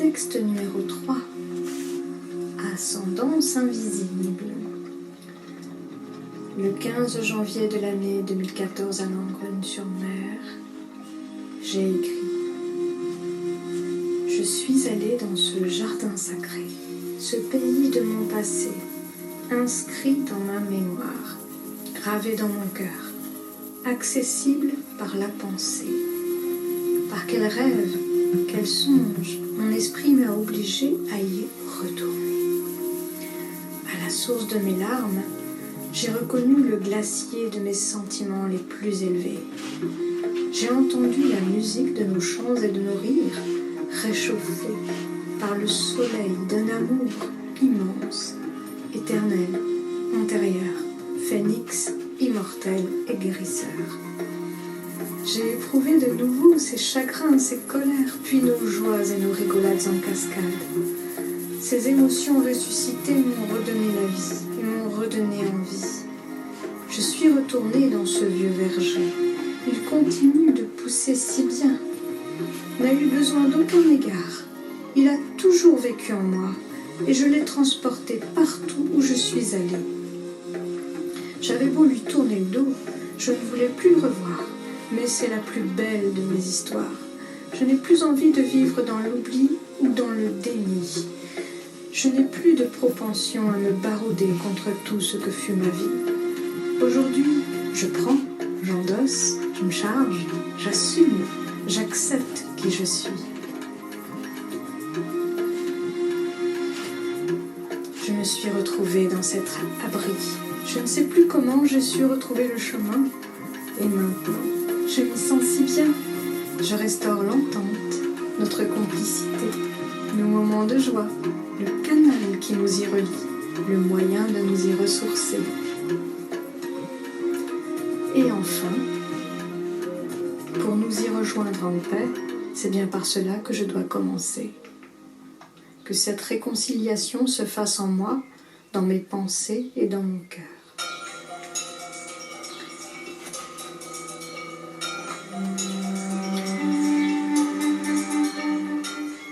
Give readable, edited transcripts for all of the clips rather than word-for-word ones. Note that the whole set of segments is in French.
Texte numéro 3. Ascendance invisible. Le 15 janvier de l'année 2014 à Langogne-sur-Mer, j'ai écrit: Je suis allée dans ce jardin sacré, ce pays de mon passé, inscrit dans ma mémoire, gravé dans mon cœur, accessible par la pensée. Par quel rêve, quel songe, mon esprit m'a obligé à y retourner. À la source de mes larmes, j'ai reconnu le glacier de mes sentiments les plus élevés. J'ai entendu la musique de nos chants et de nos rires, réchauffés par le soleil d'un amour immense, éternel, antérieur, phénix, immortel et guérisseur. J'ai éprouvé de nouveau ces chagrins, ces colères, puis nos joies et nos rigolades en cascade. Ces émotions ressuscitées m'ont redonné la vie et m'ont redonné envie. Je suis retournée dans ce vieux verger. Il continue de pousser si bien. N'a eu besoin d'aucun égard. Il a toujours vécu en moi et je l'ai transporté partout où je suis allée. J'avais beau lui tourner le dos, je ne voulais plus le revoir. Mais c'est la plus belle de mes histoires. Je n'ai plus envie de vivre dans l'oubli ou dans le déni. Je n'ai plus de propension à me barouder contre tout ce que fut ma vie. Aujourd'hui, je prends, j'endosse, je me charge, j'assume, j'accepte qui je suis. Je me suis retrouvée dans cet abri. Je ne sais plus comment j'ai su retrouver le chemin. Et maintenant, je m'y sens si bien. Je restaure l'entente, notre complicité, nos moments de joie, le canal qui nous y relie, le moyen de nous y ressourcer. Et enfin, pour nous y rejoindre en paix, c'est bien par cela que je dois commencer. Que cette réconciliation se fasse en moi, dans mes pensées et dans mon cœur.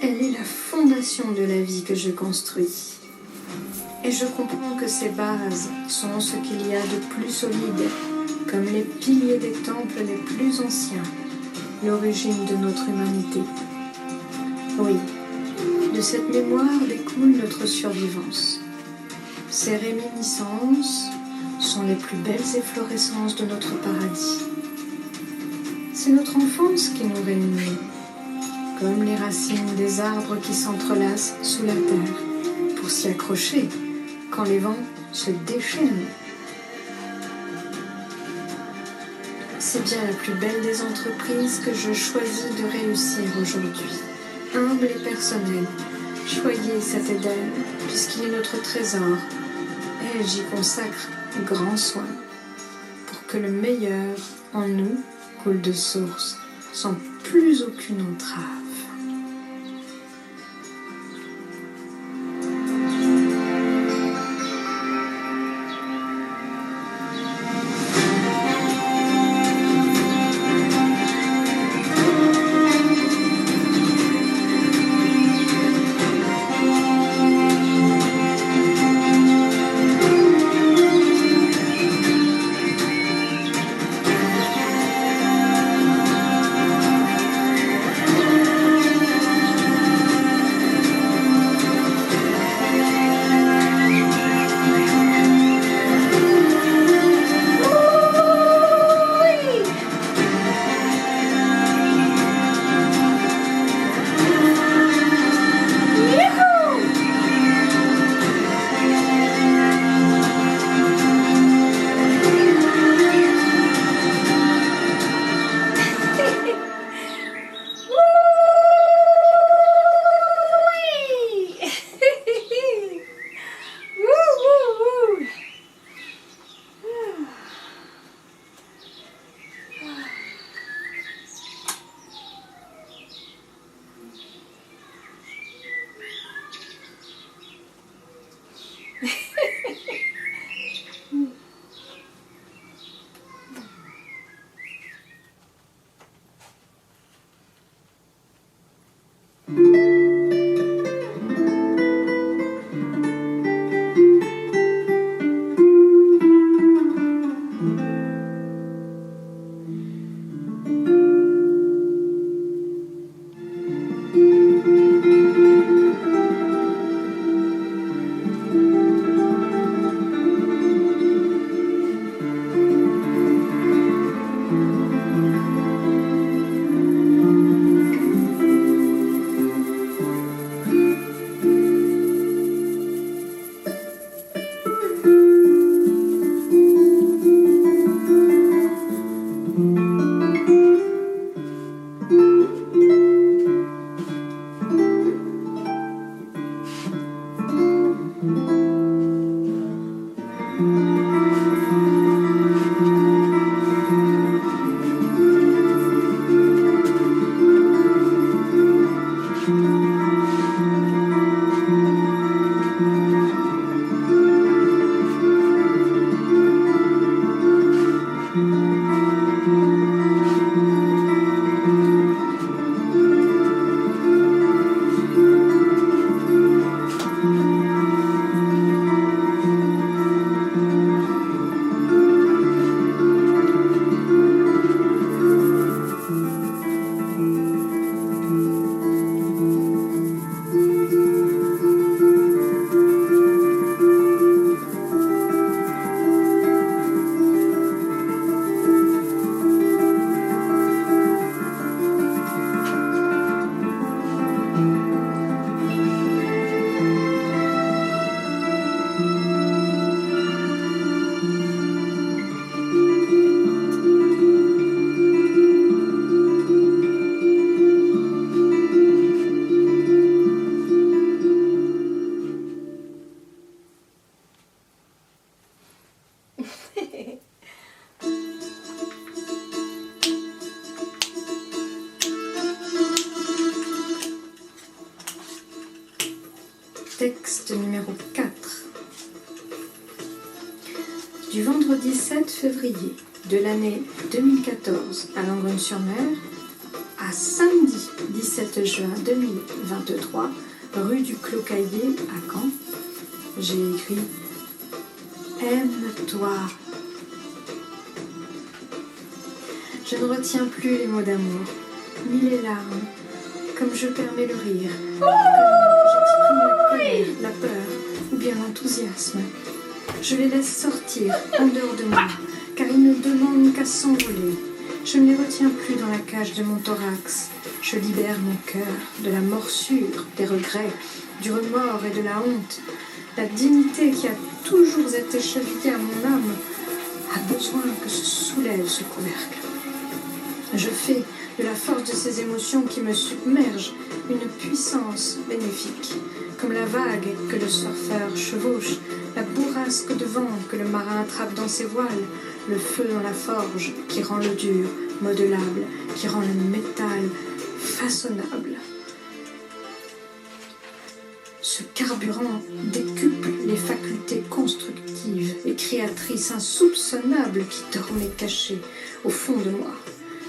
Elle est la fondation de la vie que je construis. Et je comprends que ces bases sont ce qu'il y a de plus solide, comme les piliers des temples les plus anciens, l'origine de notre humanité. Oui, de cette mémoire découle notre survivance. Ces réminiscences sont les plus belles efflorescences de notre paradis. C'est notre enfance qui nous réunit, comme les racines des arbres qui s'entrelacent sous la terre pour s'y accrocher quand les vents se déchaînent. C'est bien la plus belle des entreprises que je choisis de réussir aujourd'hui. Humble et personnelle, choyez cet Éden puisqu'il est notre trésor et j'y consacre grand soin pour que le meilleur en nous coule de source sans plus aucune entrave. Texte numéro 4. Du vendredi 7 février de l'année 2014 à Langogne-sur-Mer à samedi 17 juin 2023, rue du Clos-Caillé à Caen, j'ai écrit « Aime-toi ». Je ne retiens plus les mots d'amour, ni les larmes, comme je permets le rire, comme j'exprime la colère, la peur ou bien l'enthousiasme. Je les laisse sortir en dehors de moi, car ils ne demandent qu'à s'envoler. Je ne les retiens plus dans la cage de mon thorax. Je libère mon cœur de la morsure, des regrets, du remords et de la honte. La dignité qui a toujours été chevillée à mon âme a besoin que se soulève ce couvercle. Je fais de la force de ces émotions qui me submergent une puissance bénéfique, comme la vague que le surfeur chevauche, la bourrasque de vent que le marin attrape dans ses voiles, le feu dans la forge qui rend le dur modelable, qui rend le métal façonnable. Ce carburant décuple les facultés constructives et créatrices insoupçonnables qui dormaient cachées au fond de moi.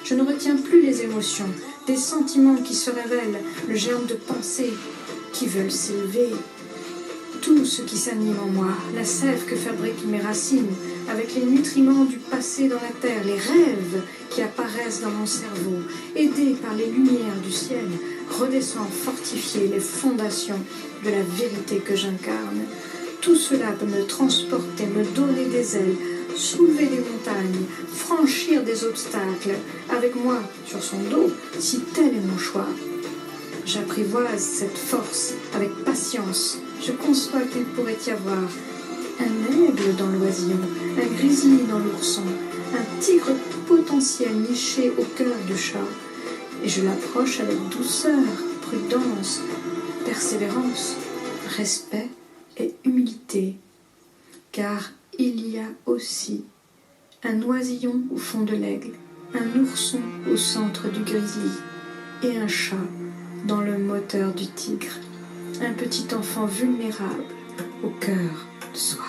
Je ne retiens plus les émotions, des sentiments qui se révèlent, le germe de pensées qui veulent s'élever. Tout ce qui s'anime en moi, la sève que fabriquent mes racines, avec les nutriments du passé dans la terre, les rêves qui apparaissent dans mon cerveau, aidés par les lumières du ciel, redescend fortifier les fondations de la vérité que j'incarne. Tout cela peut me transporter, me donner des ailes, soulever des montagnes, franchir des obstacles, avec moi sur son dos, si tel est mon choix. J'apprivoise cette force avec patience. Je conçois qu'il pourrait y avoir un aigle dans l'oisillon, un grizzly dans l'ourson, un tigre potentiel niché au cœur du chat. Et je l'approche avec douceur, prudence, persévérance, respect et humilité. Car il y a aussi un oisillon au fond de l'aigle, un ourson au centre du grizzly et un chat dans le moteur du tigre, un petit enfant vulnérable au cœur de soi.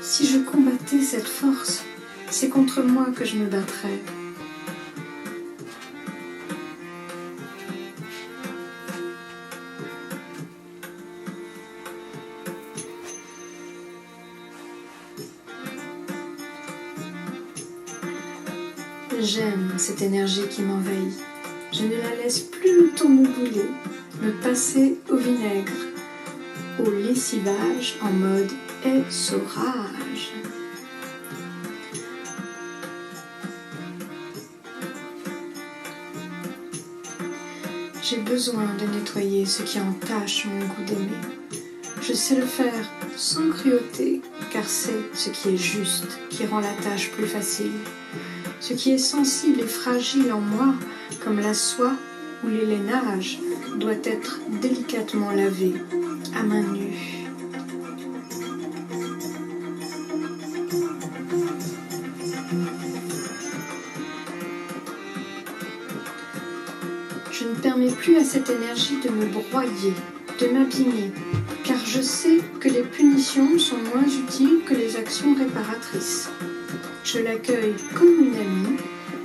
Si je combattais cette force, c'est contre moi que je me battrais. J'aime cette énergie qui m'envahit. Je ne la laisse plus le temps me bouler, me passer au vinaigre, au lessivage en mode essorage. J'ai besoin de nettoyer ce qui entache mon goût d'aimer. Je sais le faire sans cruauté, car c'est ce qui est juste qui rend la tâche plus facile. Ce qui est sensible et fragile en moi, comme la soie ou les lainages, doit être délicatement lavé à main nue. Je ne permets plus à cette énergie de me broyer, de m'abîmer, car je sais que les punitions sont moins utiles que les actions réparatrices. Je l'accueille comme une amie,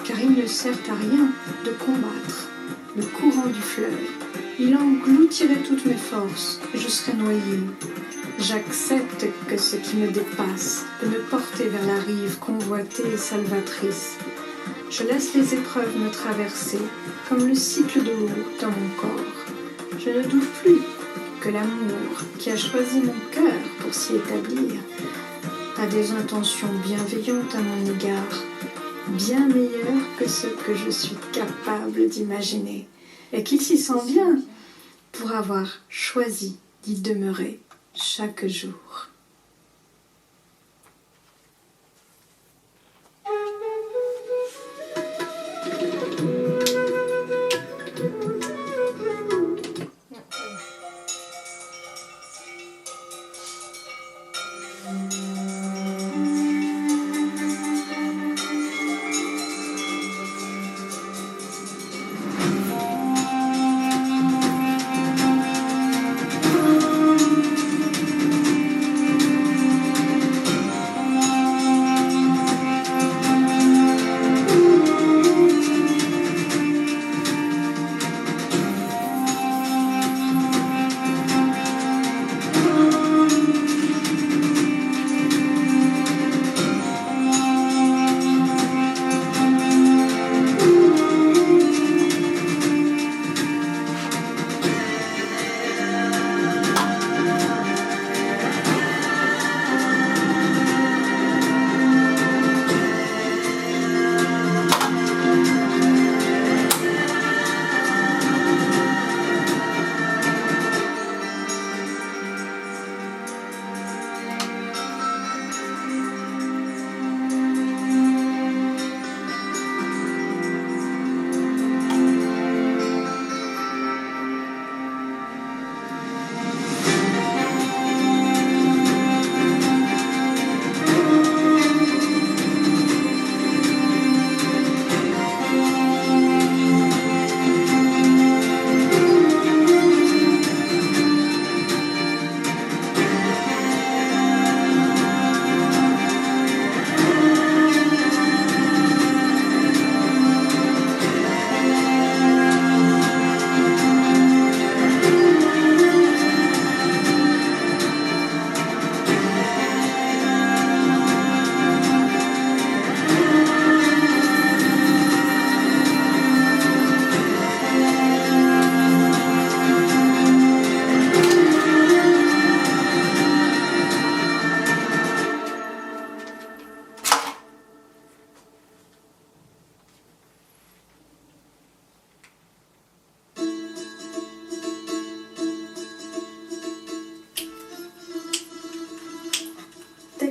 car il ne sert à rien de combattre le courant du fleuve. Il engloutirait toutes mes forces et je serais noyée. J'accepte que ce qui me dépasse peut me porter vers la rive convoitée et salvatrice. Je laisse les épreuves me traverser comme le cycle de l'eau dans mon corps. Je ne doute plus que l'amour qui a choisi mon cœur pour s'y établir a des intentions bienveillantes à mon égard, bien meilleures que ce que je suis capable d'imaginer, et qu'il s'y sent bien pour avoir choisi d'y demeurer chaque jour.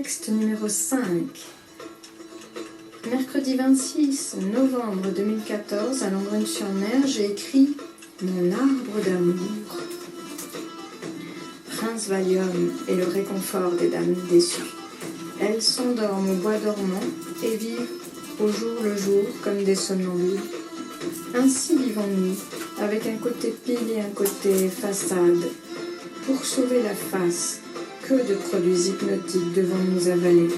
Texte numéro 5. Mercredi 26 novembre 2014, à Langrune-sur-Mer, j'ai écrit « Mon arbre d'amour ». Prince Valium est le réconfort des dames déçues. Elles s'endorment au bois dormant et vivent au jour le jour comme des somnambules. Ainsi vivons-nous, avec un côté pile et un côté façade. Pour sauver la face, que de produits hypnotiques devons nous avaler.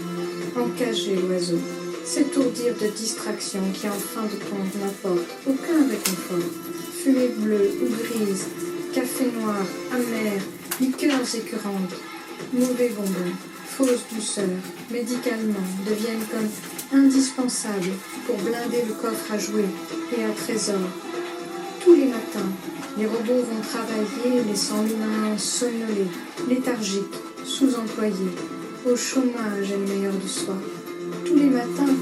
Encager l'oiseau, s'étourdir de distractions qui en fin de compte n'apportent aucun réconfort. Fumée bleue ou grise, café noir, amer, liqueurs écœurantes, mauvais bonbons, fausses douceurs, médicalement deviennent comme indispensables pour blinder le coffre à jouets et à trésors. Tous les matins, les robots vont travailler, laissant l'humain somnolé, léthargique, sous-employé, au chômage et le meilleur de soi. Tous les matins,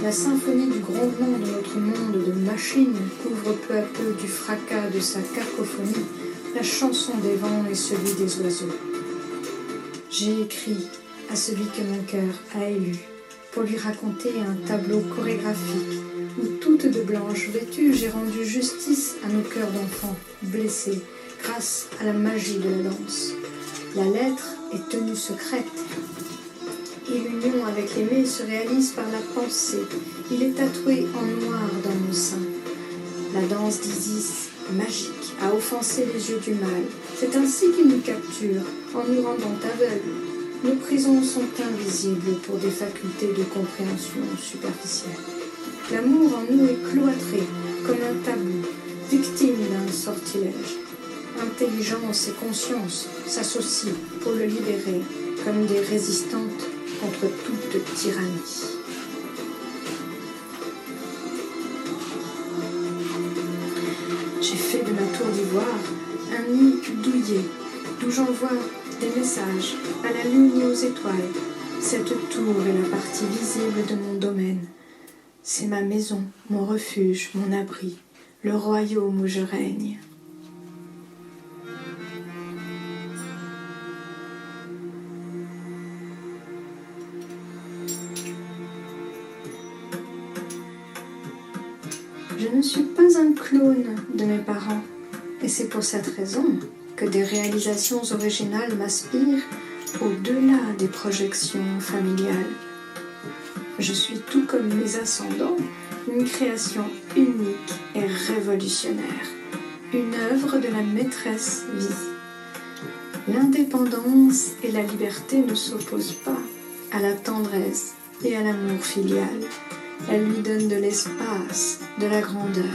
la symphonie du grondement de notre monde de machines couvre peu à peu du fracas de sa cacophonie la chanson des vents et celui des oiseaux. J'ai écrit à celui que mon cœur a élu pour lui raconter un tableau chorégraphique où toute de blanche vêtue j'ai rendu justice à nos cœurs d'enfants blessés grâce à la magie de la danse. La lettre est tenue secrète et l'union avec l'aimé se réalise par la pensée. Il est tatoué en noir dans mon sein. La danse d'Isis, magique, a offensé les yeux du mal. C'est ainsi qu'il nous capture, en nous rendant aveugles. Nos prisons sont invisibles pour des facultés de compréhension superficielle. L'amour en nous est cloîtré, comme un tabou, victime d'un sortilège. Intelligence et conscience s'associent pour le libérer, comme des résistantes contre toute tyrannie. J'ai fait de ma tour d'ivoire un nid douillet, d'où j'envoie des messages à la lune et aux étoiles. Cette tour est la partie visible de mon domaine. C'est ma maison, mon refuge, mon abri, le royaume où je règne. Je ne suis pas un clone de mes parents, et c'est pour cette raison que des réalisations originales m'aspirent au-delà des projections familiales. Je suis tout comme mes ascendants, une création unique et révolutionnaire, une œuvre de la maîtresse vie. L'indépendance et la liberté ne s'opposent pas à la tendresse et à l'amour filial. Elle lui donne de l'espace, de la grandeur.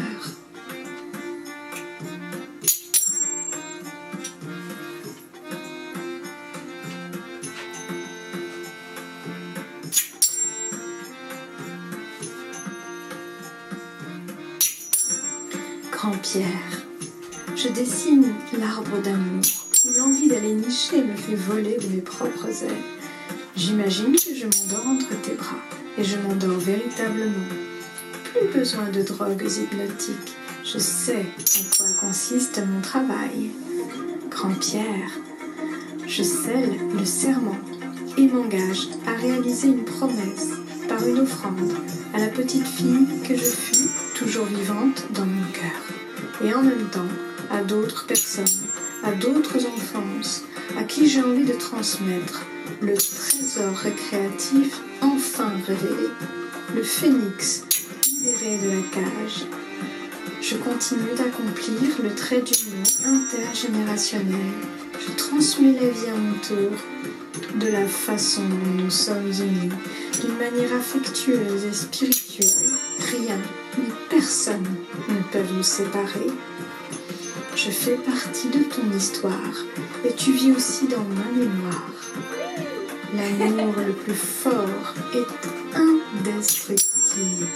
Grand-Pierre, je dessine l'arbre d'amour, où l'envie d'aller nicher me fait voler de mes propres ailes. J'imagine que je m'endors entre tes bras, et je m'endors véritablement. Plus besoin de drogues hypnotiques, je sais en quoi consiste mon travail. Grand-Pierre, je scelle le serment et m'engage à réaliser une promesse par une offrande à la petite fille que je fus, toujours vivante dans mon cœur, et en même temps à d'autres personnes, à d'autres enfances, à qui j'ai envie de transmettre le trésor récréatif enfin révélé, le phénix libéré de la cage. Je continue d'accomplir le trait d'union intergénérationnel. Je transmets la vie à mon tour, de la façon dont nous sommes unis, d'une manière affectueuse et spirituelle. Rien ni personne ne peuvent nous séparer. Je fais partie de ton histoire et tu vis aussi dans ma mémoire. L'amour le plus fort est indestructible.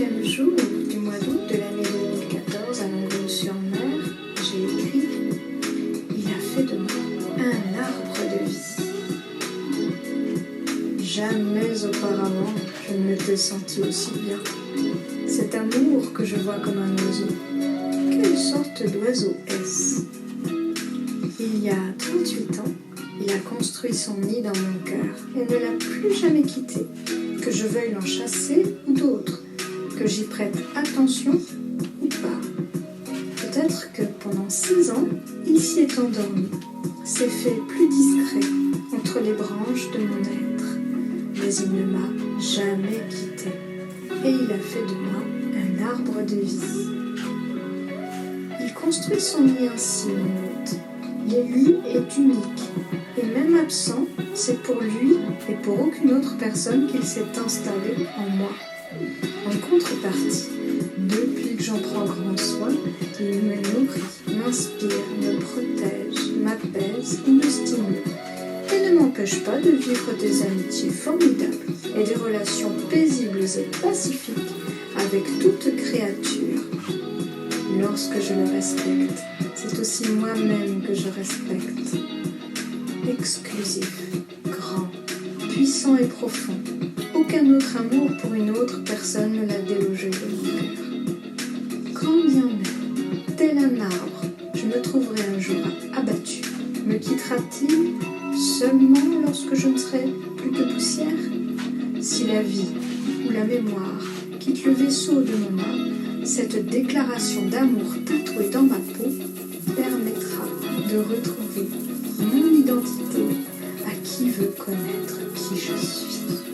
30e jour du mois d'août de l'année 2014 à Langogne-sur-Mer, j'ai écrit « Il a fait de moi un arbre de vie ». Jamais auparavant je ne m'étais sentie aussi bien. Cet amour que je vois comme un oiseau. Quelle sorte d'oiseau est-ce? Il y a 38 ans, il a construit son nid dans mon cœur et ne l'a plus jamais quitté, que je veuille l'en chasser ou d'autres, que j'y prête attention ou pas. Peut-être que pendant 6 ans, il s'y est endormi, s'est fait plus discret entre les branches de mon être, mais il ne m'a jamais quitté et il a fait de moi un arbre de vie. Il construit son nid ainsi, mon hôte. L'élu est unique, et même absent, c'est pour lui et pour aucune autre personne qu'il s'est installé en moi. En contrepartie, depuis que j'en prends grand soin, il me nourrit, m'inspire, me protège, m'apaise et me stimule, et ne m'empêche pas de vivre des amitiés formidables et des relations paisibles et pacifiques avec toute créature. Lorsque je le respecte, c'est aussi moi-même que je respecte. Exclusif, grand, puissant et profond, aucun autre amour pour une autre personne ne l'a délogé de mon cœur. Quand bien même, tel un arbre, je me trouverai un jour abattu, me quittera-t-il seulement lorsque je ne serai plus que poussière? Si la vie ou la mémoire quitte le vaisseau de mon âme, cette déclaration d'amour tatouée dans ma peau permettra de retrouver mon identité à qui veut connaître qui je suis.